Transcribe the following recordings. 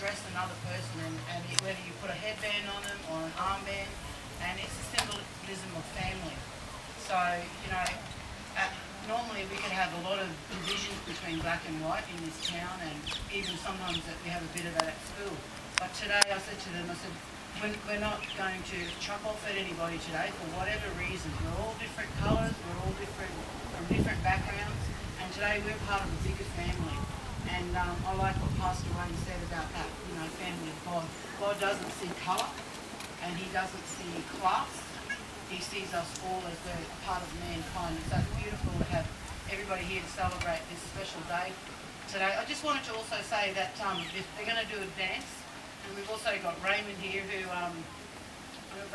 dress another person, and whether you put a headband on them or an armband, and it's a symbolism of family. So, normally we could have a lot of divisions between black and white in this town, and even sometimes that we have a bit of that at school. But today I said to them, we're not going to chuck off at anybody today for whatever reasons. We're all different colours, we're all different from different backgrounds, and today we're part of a bigger family. And I like what Pastor Wayne said about that, family of God. God doesn't see colour, and he doesn't see class. He sees us all as we're part of mankind. And so it's beautiful to have everybody here to celebrate this special day today. I just wanted to also say that they're going to do a dance, and we've also got Raymond here who,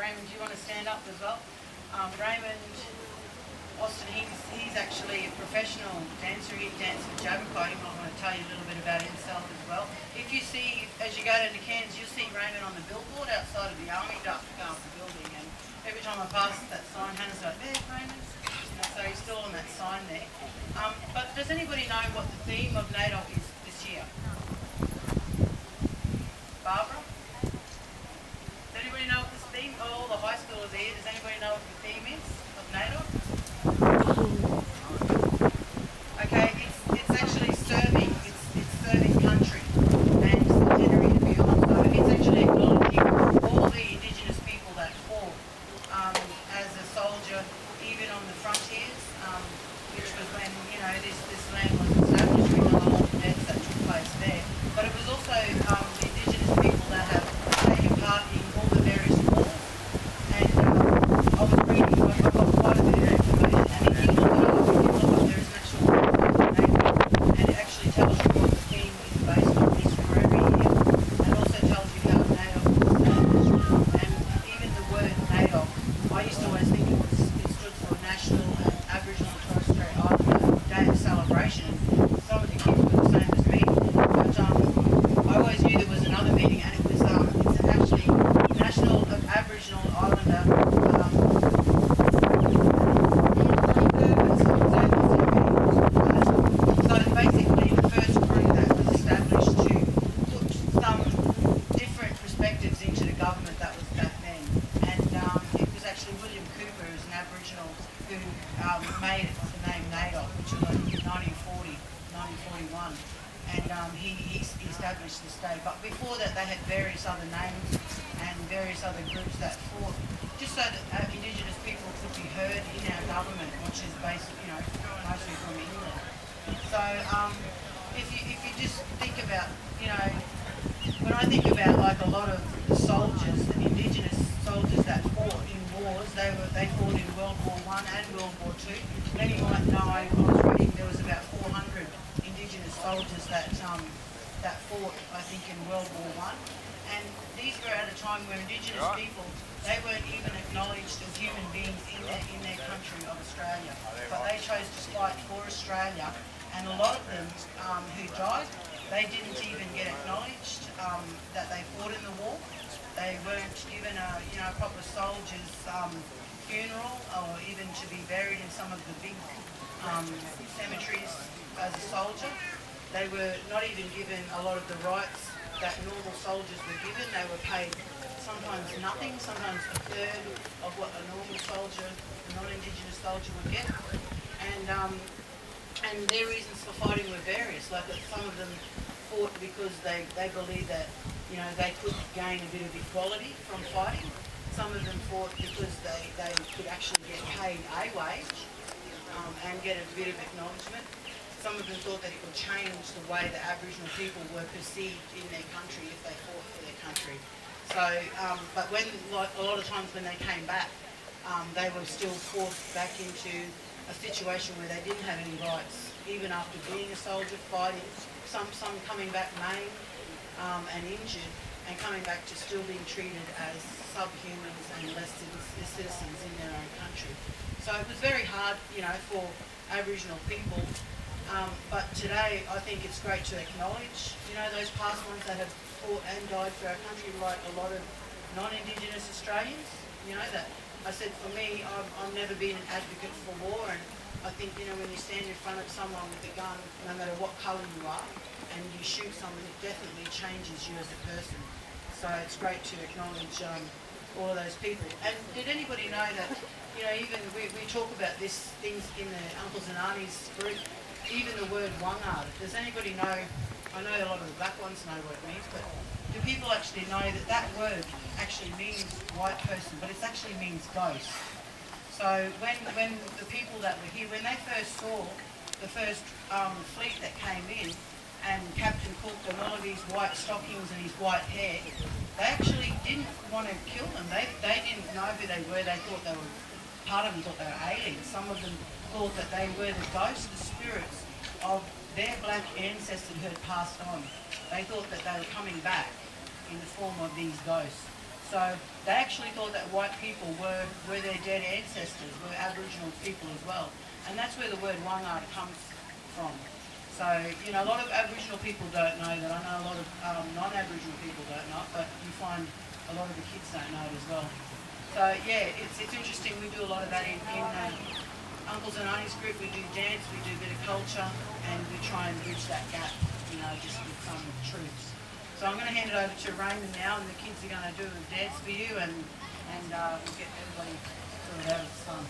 Raymond, do you want to stand up as well? Raymond Austin, he's actually a professional dancer. He dances with Tjapukai. He might want to tell you a little bit about himself as well. If you see, as you go down to Cairns, you'll see Raymond on the billboard outside of the Army Duck building, and every time I pass that sign, Hannah's like, there's Raymond. So he's still on that sign there. But does anybody know what the theme of NAIDOC is this year? Barbara? Does anybody know what this theme? Oh, all the high schoolers here. Does anybody know what the theme is of NAIDOC? Okay, it's actually serving. It's serving country and Centenary to be honest. So it's actually acknowledging all the Indigenous people that fought as a soldier, even on the frontiers, which was when this land was established. We know a lot of the deaths that took place there, but it was also the Indigenous people that have taken part in all the various wars. And I was reading, I've got quite a bit of information, and if you look it up, there is an actual name, and it actually tells you what the theme is based on this for every year, and also tells you how NAIDOC was established. And even the word NAIDOC, I used to always think it stood for National and Aboriginal and Torres Strait Islander Day of Celebration. Some of the kids were the same as me, but I always knew there was another meaning, and it was it's actually National Aboriginal Islander so basically the first group that was established to put some different perspectives into the government that was back then. And it was actually William Cooper, who's an Aboriginal, who made the name NAIDOC, which was like 1941. And he established this day. But before that, they had various other names and various other groups that fought, just so that Indigenous people could be heard in our government, which is based, mostly from England. So if you just think about, when I think about like a lot of the soldiers, the Indigenous soldiers that fought in wars, they fought in World War I and World War II. Many might know, I was reading there was about 400 Indigenous soldiers that fought, I think, in World War I. And these were at a time where Indigenous people, they weren't even acknowledged as human beings in their country of Australia. But they chose to fight for Australia, and a lot of them who died, they didn't even get acknowledged that they fought in the war. They weren't given a proper soldier's funeral, or even to be buried in some of the big cemeteries as a soldier. They were not even given a lot of the rights that normal soldiers were given. They were paid sometimes nothing, sometimes a third of what a normal soldier, a non-Indigenous soldier would get. And their reasons for fighting were various. Like some of them fought because they believed that they could gain a bit of equality from fighting. Some of them fought because they could actually get paid a wage and get a bit of acknowledgement. Some of them thought that it would change the way that Aboriginal people were perceived in their country if they fought for their country. So, but when, like a lot of times when they came back, they were still forced back into a situation where they didn't have any rights, even after being a soldier, fighting. Some coming back maimed and injured, and coming back to still being treated as subhumans and less than citizens in their own country. So it was very hard, for Aboriginal people. But today, I think it's great to acknowledge, those past ones that have fought and died for our country, like a lot of non-Indigenous Australians. That I said, for me, I've never been an advocate for war, and I think, you know, when you stand in front of someone with a gun, no matter what colour you are, and you shoot someone, it definitely changes you as a person. So it's great to acknowledge all of those people. And did anybody know that, you know, even we talk about this things in the uncles and aunties group, even the word wangara. Does anybody know, I know a lot of the black ones know what it means, but do people actually know that that word actually means white person, but it actually means ghost? So when the people that were here, when they first saw the first fleet that came in, and Captain Cook and all of these white stockings and his white hair, they actually didn't want to kill them. They didn't know who they were. They thought they were, part of them thought they were aliens. Some of them thought that they were the ghosts, the spirits of their black ancestors who had passed on. They thought that they were coming back in the form of these ghosts. So they actually thought that white people were their dead ancestors, were Aboriginal people as well. And that's where the word wangara comes from. So, you know, a lot of Aboriginal people don't know that. I know a lot of non-Aboriginal people don't know it, but you find a lot of the kids don't know it as well. So, yeah, it's interesting. We do a lot of that in Uncles and Aunties group. We do dance, we do a bit of culture, and we try and bridge that gap, you know, just with some truths. So I'm going to hand it over to Raymond now, and the kids are going to do a dance for you, and we'll get everybody sort of out of the sun.